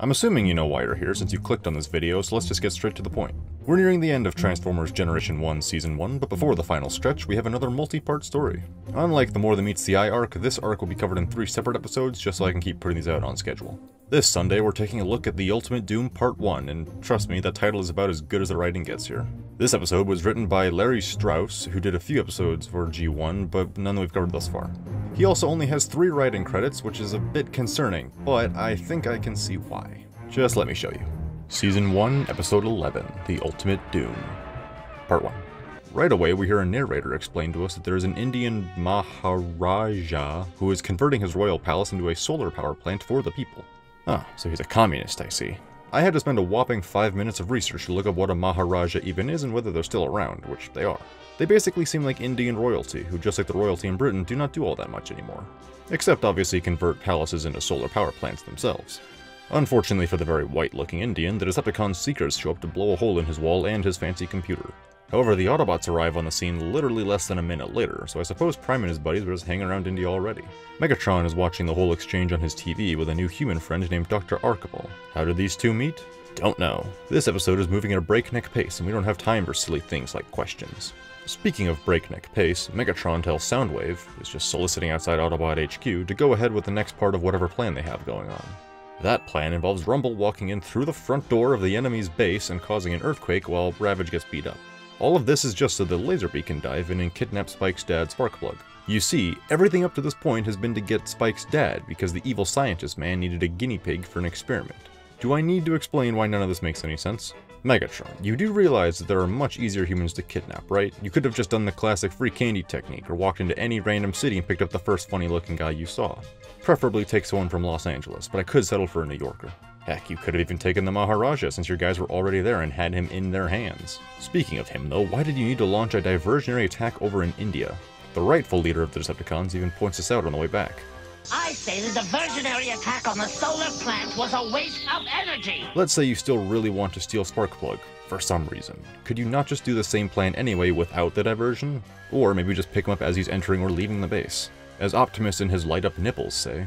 I'm assuming you know why you're here since you clicked on this video, so let's just get straight to the point. We're nearing the end of Transformers Generation 1 Season 1, but before the final stretch, we have another multi-part story. Unlike the More Than Meets the Eye arc, this arc will be covered in 3 separate episodes just so I can keep putting these out on schedule. This Sunday, we're taking a look at The Ultimate Doom Part 1, and trust me, that title is about as good as the writing gets here. This episode was written by Larry Strauss, who did a few episodes for G1, but none that we've covered thus far. He also only has 3 writing credits, which is a bit concerning, but I think I can see why. Just let me show you. Season 1, Episode 11, The Ultimate Doom. Part 1. Right away, we hear a narrator explain to us that there is an Indian Maharaja who is converting his royal palace into a solar power plant for the people. Ah, so he's a communist, I see. I had to spend a whopping 5 minutes of research to look up what a Maharaja even is and whether they're still around, which they are. They basically seem like Indian royalty, who just like the royalty in Britain do not do all that much anymore. Except obviously convert palaces into solar power plants themselves. Unfortunately for the very white-looking Indian, the Decepticons' seekers show up to blow a hole in his wall and his fancy computer. However, the Autobots arrive on the scene literally less than a minute later, so I suppose Prime and his buddies were just hanging around India already. Megatron is watching the whole exchange on his TV with a new human friend named Dr. Arkable. How did these two meet? Don't know. This episode is moving at a breakneck pace, and we don't have time for silly things like questions. Speaking of breakneck pace, Megatron tells Soundwave, who's just soliciting outside Autobot HQ, to go ahead with the next part of whatever plan they have going on. That plan involves Rumble walking in through the front door of the enemy's base and causing an earthquake while Ravage gets beat up. All of this is just so the Laserbeak can dive in and kidnap Spike's dad, Sparkplug. You see, everything up to this point has been to get Spike's dad because the evil scientist man needed a guinea pig for an experiment. Do I need to explain why none of this makes any sense? Megatron, you do realize that there are much easier humans to kidnap, right? You could have just done the classic free candy technique or walked into any random city and picked up the first funny looking guy you saw. Preferably take someone from Los Angeles, but I could settle for a New Yorker. Heck, you could have even taken the Maharaja since your guys were already there and had him in their hands. Speaking of him though, why did you need to launch a diversionary attack over in India? The rightful leader of the Decepticons even points this out on the way back. I say the diversionary attack on the solar plant was a waste of energy! Let's say you still really want to steal Sparkplug, for some reason. Could you not just do the same plan anyway without the diversion? Or maybe just pick him up as he's entering or leaving the base? As Optimus and his light-up nipples say.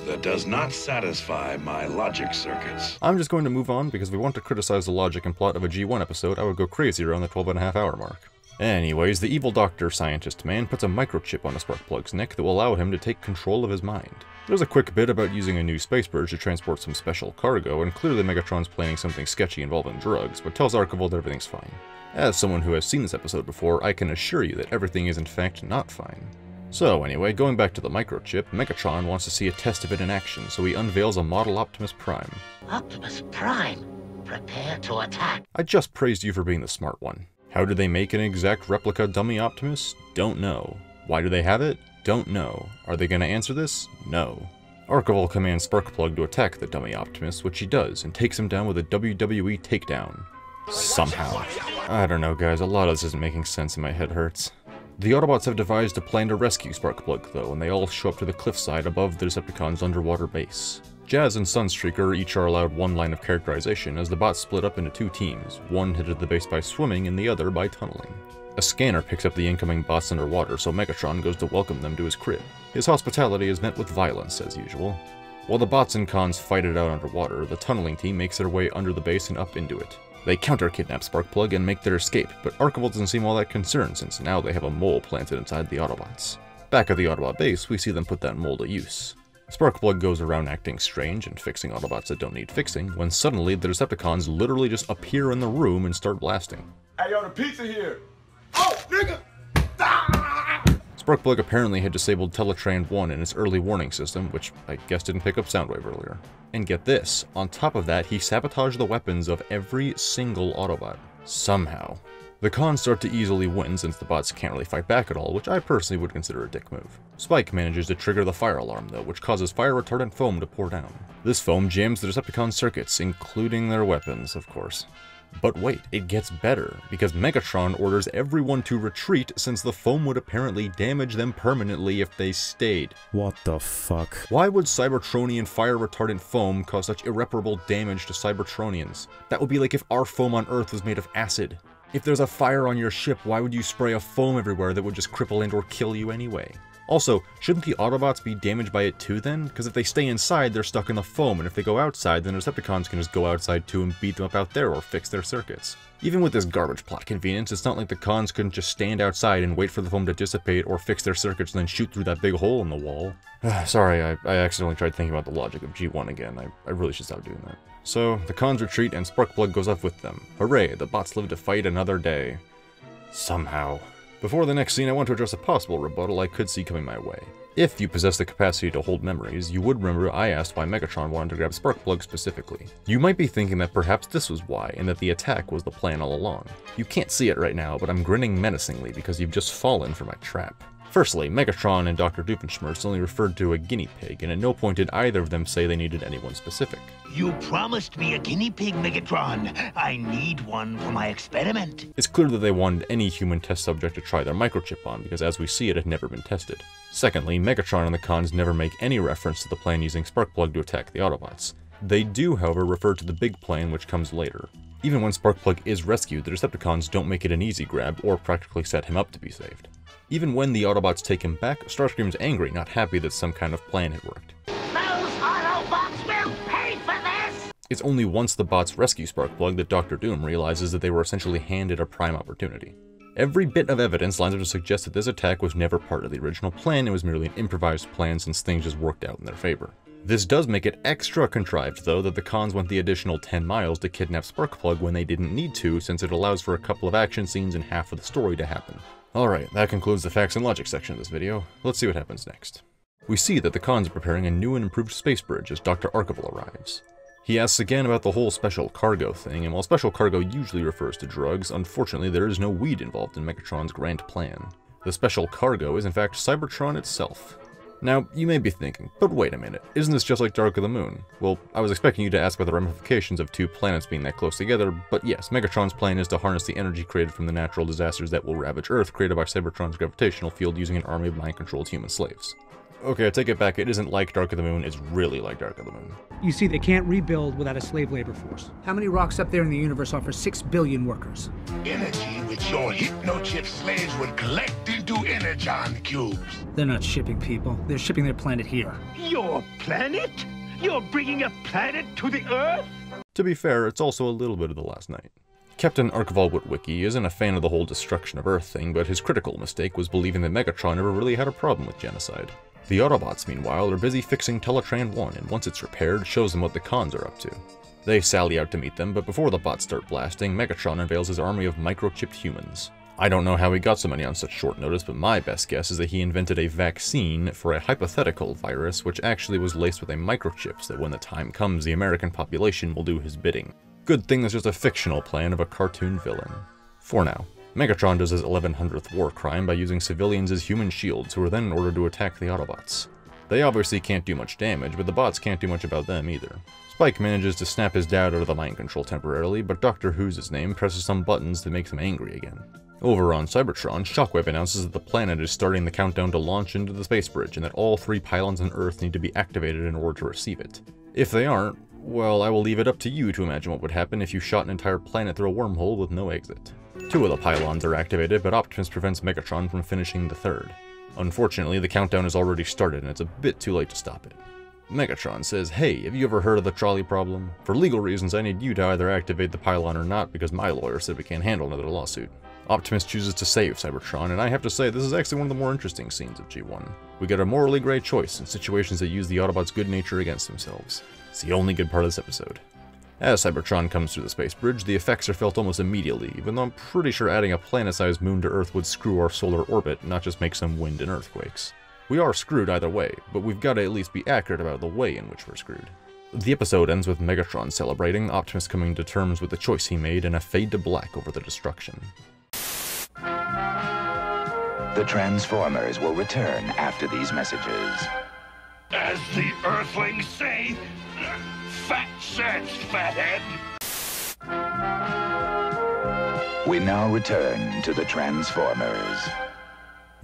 That does not satisfy my logic circuits. I'm just going to move on because if we want to criticize the logic and plot of a G1 episode, I would go crazy around the 12.5 hour mark. Anyways, the evil doctor scientist man puts a microchip on a Sparkplug's neck that will allow him to take control of his mind. There's a quick bit about using a new space bridge to transport some special cargo, and clearly Megatron's planning something sketchy involving drugs, but tells Arkable that everything's fine. As someone who has seen this episode before, I can assure you that everything is in fact not fine. So anyway, going back to the microchip, Megatron wants to see a test of it in action, so he unveils a model Optimus Prime. Optimus Prime, prepare to attack. I just praised you for being the smart one. How did they make an exact replica dummy Optimus? Don't know. Why do they have it? Don't know. Are they gonna answer this? No. Arkable commands Sparkplug to attack the dummy Optimus, which he does, and takes him down with a WWE takedown. Somehow. I don't know guys, a lot of this isn't making sense and my head hurts. The Autobots have devised a plan to rescue Sparkplug though, and they all show up to the cliffside above the Decepticons' underwater base. Jazz and Sunstreaker each are allowed one line of characterization as the bots split up into 2 teams, one headed to the base by swimming and the other by tunneling. A scanner picks up the incoming bots underwater, so Megatron goes to welcome them to his crib. His hospitality is met with violence as usual. While the bots and cons fight it out underwater, the tunneling team makes their way under the base and up into it. They counter-kidnap Sparkplug and make their escape, but Arkable doesn't seem all that concerned since now they have a mole planted inside the Autobots. Back at the Autobot base, we see them put that mole to use. Sparkplug goes around acting strange and fixing Autobots that don't need fixing, when suddenly the Decepticons literally just appear in the room and start blasting. Hey yo, the pizza here! Oh, nigga! Sparkplug apparently had disabled Teletran 1 in its early warning system, which I guess didn't pick up Soundwave earlier. And get this, on top of that, he sabotaged the weapons of every single Autobot. Somehow. The cons start to easily win since the bots can't really fight back at all, which I personally would consider a dick move. Spike manages to trigger the fire alarm though, which causes fire retardant foam to pour down. This foam jams the Decepticon circuits, including their weapons, of course. But wait, it gets better, because Megatron orders everyone to retreat since the foam would apparently damage them permanently if they stayed. What the fuck? Why would Cybertronian fire retardant foam cause such irreparable damage to Cybertronians? That would be like if our foam on Earth was made of acid. If there's a fire on your ship, why would you spray a foam everywhere that would just cripple and or kill you anyway? Also, shouldn't the Autobots be damaged by it too then? Because if they stay inside, they're stuck in the foam, and if they go outside, then Decepticons can just go outside too and beat them up out there or fix their circuits. Even with this garbage plot convenience, it's not like the cons couldn't just stand outside and wait for the foam to dissipate or fix their circuits and then shoot through that big hole in the wall. Sorry, I accidentally tried thinking about the logic of G1 again. I really should stop doing that. So, the cons retreat and Sparkplug goes off with them. Hooray, the bots live to fight another day. Somehow. Before the next scene, I want to address a possible rebuttal I could see coming my way. If you possess the capacity to hold memories, you would remember I asked why Megatron wanted to grab Sparkplug specifically. You might be thinking that perhaps this was why, and that the attack was the plan all along. You can't see it right now, but I'm grinning menacingly because you've just fallen for my trap. Firstly, Megatron and Dr. Doofenshmirtz only referred to a guinea pig, and at no point did either of them say they needed anyone specific. You promised me a guinea pig, Megatron. I need one for my experiment. It's clear that they wanted any human test subject to try their microchip on, because as we see it had never been tested. Secondly, Megatron and the cons never make any reference to the plan using Sparkplug to attack the Autobots. They do, however, refer to the big plan which comes later. Even when Sparkplug is rescued, the Decepticons don't make it an easy grab or practically set him up to be saved. Even when the Autobots take him back, Starscream's angry, not happy that some kind of plan had worked. Those Autobots will pay for this! It's only once the bots rescue Sparkplug that Dr. Doom realizes that they were essentially handed a prime opportunity. Every bit of evidence lines up to suggest that this attack was never part of the original plan, it was merely an improvised plan since things just worked out in their favor. This does make it extra contrived, though, that the cons went the additional 10 miles to kidnap Sparkplug when they didn't need to, since it allows for a couple of action scenes and half of the story to happen. Alright, that concludes the facts and logic section of this video. Let's see what happens next. We see that the cons are preparing a new and improved space bridge as Dr. Archival arrives. He asks again about the whole special cargo thing, and while special cargo usually refers to drugs, unfortunately there is no weed involved in Megatron's grand plan. The special cargo is in fact Cybertron itself. Now, you may be thinking, but wait a minute, isn't this just like Dark of the Moon? Well, I was expecting you to ask about the ramifications of two planets being that close together, but yes, Megatron's plan is to harness the energy created from the natural disasters that will ravage Earth created by Cybertron's gravitational field using an army of mind-controlled human slaves. Okay, I take it back, it isn't like Dark of the Moon, it's really like Dark of the Moon. You see, they can't rebuild without a slave labor force. How many rocks up there in the universe offer 6 billion workers? Energy which your hypnochip slaves would collect into energon cubes. They're not shipping people, they're shipping their planet here. Your planet? You're bringing a planet to the Earth? To be fair, it's also a little bit of the last night. Captain Archival Witwicky isn't a fan of the whole destruction of Earth thing, but his critical mistake was believing that Megatron never really had a problem with genocide. The Autobots, meanwhile, are busy fixing Teletran 1, and once it's repaired, shows them what the cons are up to. They sally out to meet them, but before the bots start blasting, Megatron unveils his army of microchipped humans. I don't know how he got so many on such short notice, but my best guess is that he invented a vaccine for a hypothetical virus which actually was laced with a microchip so that when the time comes, the American population will do his bidding. Good thing that's just a fictional plan of a cartoon villain. For now. Megatron does his 1100th war crime by using civilians as human shields who are then ordered to attack the Autobots. They obviously can't do much damage, but the bots can't do much about them either. Spike manages to snap his dad out of the mind control temporarily, but Dr. Who's his name presses some buttons that makes him angry again. Over on Cybertron, Shockwave announces that the planet is starting the countdown to launch into the space bridge and that all 3 pylons on Earth need to be activated in order to receive it. If they aren't, well, I will leave it up to you to imagine what would happen if you shot an entire planet through a wormhole with no exit. 2 of the pylons are activated, but Optimus prevents Megatron from finishing the 3rd. Unfortunately, the countdown has already started and it's a bit too late to stop it. Megatron says, "Hey, have you ever heard of the trolley problem? For legal reasons, I need you to either activate the pylon or not because my lawyer said we can't handle another lawsuit." Optimus chooses to save Cybertron, and I have to say this is actually one of the more interesting scenes of G1. We get a morally gray choice in situations that use the Autobots' good nature against themselves. It's the only good part of this episode. As Cybertron comes through the space bridge, the effects are felt almost immediately, even though I'm pretty sure adding a planet-sized moon to Earth would screw our solar orbit, not just make some wind and earthquakes. We are screwed either way, but we've got to at least be accurate about the way in which we're screwed. The episode ends with Megatron celebrating, Optimus coming to terms with the choice he made, and a fade to black over the destruction. The Transformers will return after these messages. As the Earthlings say, fat sense, fathead. We now return to the Transformers.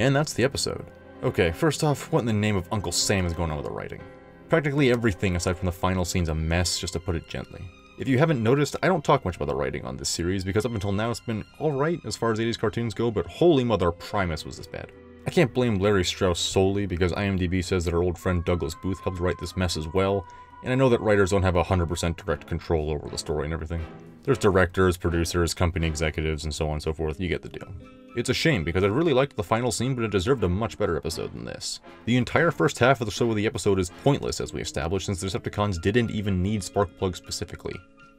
And that's the episode. Okay, first off, what in the name of Uncle Sam is going on with the writing? Practically everything aside from the final scene's a mess, just to put it gently. If you haven't noticed, I don't talk much about the writing on this series because up until now it's been alright as far as 80s cartoons go, but holy mother, Primus was this bad. I can't blame Larry Strauss solely because IMDb says that our old friend Douglas Booth helped write this mess as well, and I know that writers don't have 100% direct control over the story and everything. There's directors, producers, company executives, and so on and so forth, you get the deal. It's a shame because I really liked the final scene, but it deserved a much better episode than this. The entire first half of the episode is pointless, as we established, since the Decepticons didn't even need Sparkplug specifically.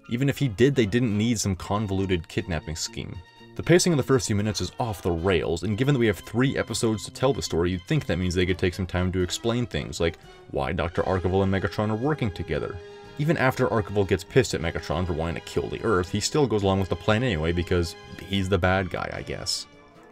Even if he did, they didn't need some convoluted kidnapping scheme. The pacing of the first few minutes is off the rails, and given that we have 3 episodes to tell the story, you'd think that means they could take some time to explain things, like why Dr. Archival and Megatron are working together. Even after Archival gets pissed at Megatron for wanting to kill the Earth, he still goes along with the plan anyway because he's the bad guy, I guess.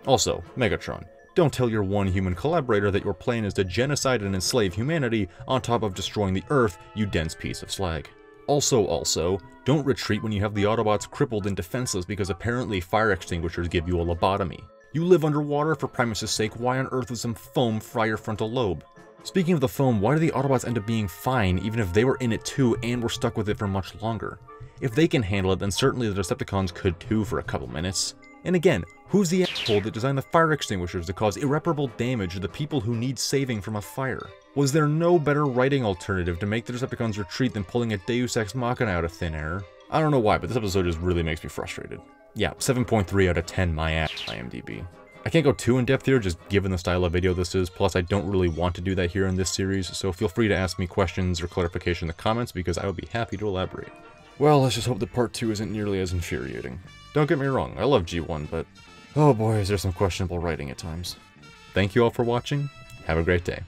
Also, Megatron, don't tell your one human collaborator that your plan is to genocide and enslave humanity on top of destroying the Earth, you dense piece of slag. Also, don't retreat when you have the Autobots crippled and defenseless because apparently fire extinguishers give you a lobotomy. You live underwater, for Primus' sake, why on earth would some foam fry your frontal lobe? Speaking of the foam, why do the Autobots end up being fine even if they were in it too and were stuck with it for much longer? If they can handle it, then certainly the Decepticons could too for a couple minutes. And again, who's the asshole that designed the fire extinguishers to cause irreparable damage to the people who need saving from a fire? Was there no better writing alternative to make the Decepticons retreat than pulling a Deus Ex Machina out of thin air? I don't know why, but this episode just really makes me frustrated. Yeah, 7.3 out of 10 my ass IMDb. I can't go too in depth here just given the style of video this is, plus I don't really want to do that here in this series, so feel free to ask me questions or clarification in the comments because I would be happy to elaborate. Well, let's just hope that part 2 isn't nearly as infuriating. Don't get me wrong, I love G1, but oh boy is there some questionable writing at times. Thank you all for watching, have a great day.